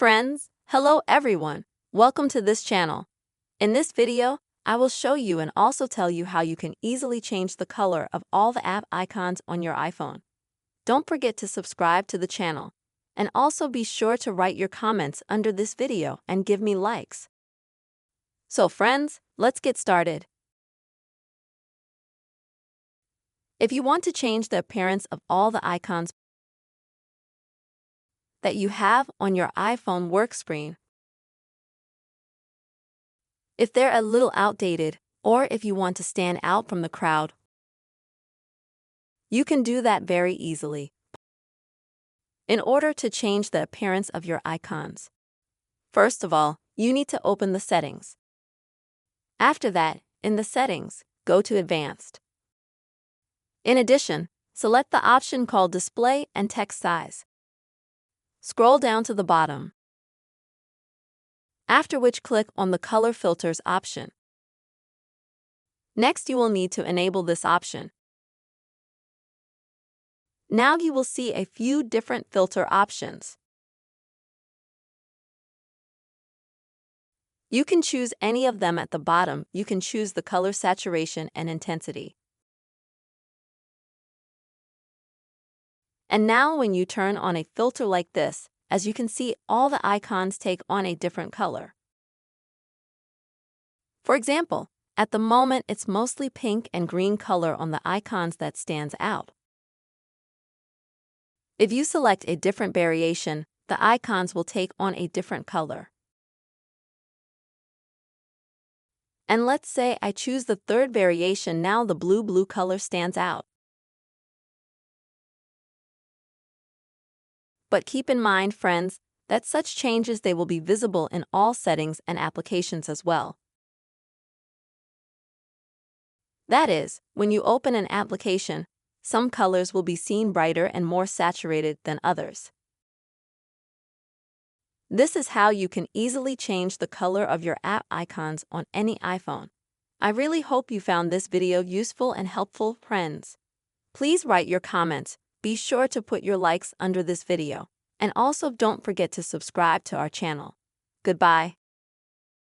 Friends, hello everyone. Welcome to this channel. In this video, I will show you and also tell you how you can easily change the color of all the app icons on your iPhone. Don't forget to subscribe to the channel. And also be sure to write your comments under this video and give me likes. So friends, let's get started. If you want to change the appearance of all the icons that you have on your iPhone work screen, if they're a little outdated, or if you want to stand out from the crowd, you can do that very easily. In order to change the appearance of your icons, first of all, you need to open the settings. After that, in the settings, go to Advanced. In addition, select the option called Display and Text Size. Scroll down to the bottom, after which click on the Color Filters option. Next, you will need to enable this option. Now you will see a few different filter options. You can choose any of them. At the bottom, you can choose the color saturation and intensity. And now when you turn on a filter like this, as you can see, all the icons take on a different color. For example, at the moment it's mostly pink and green color on the icons that stands out. If you select a different variation, the icons will take on a different color. And let's say I choose the third variation. Now the blue color stands out. But keep in mind, friends, that such changes they will be visible in all settings and applications as well. That is, when you open an application, some colors will be seen brighter and more saturated than others. This is how you can easily change the color of your app icons on any iPhone. I really hope you found this video useful and helpful, friends. Please write your comments. Be sure to put your likes under this video. And also don't forget to subscribe to our channel. Goodbye.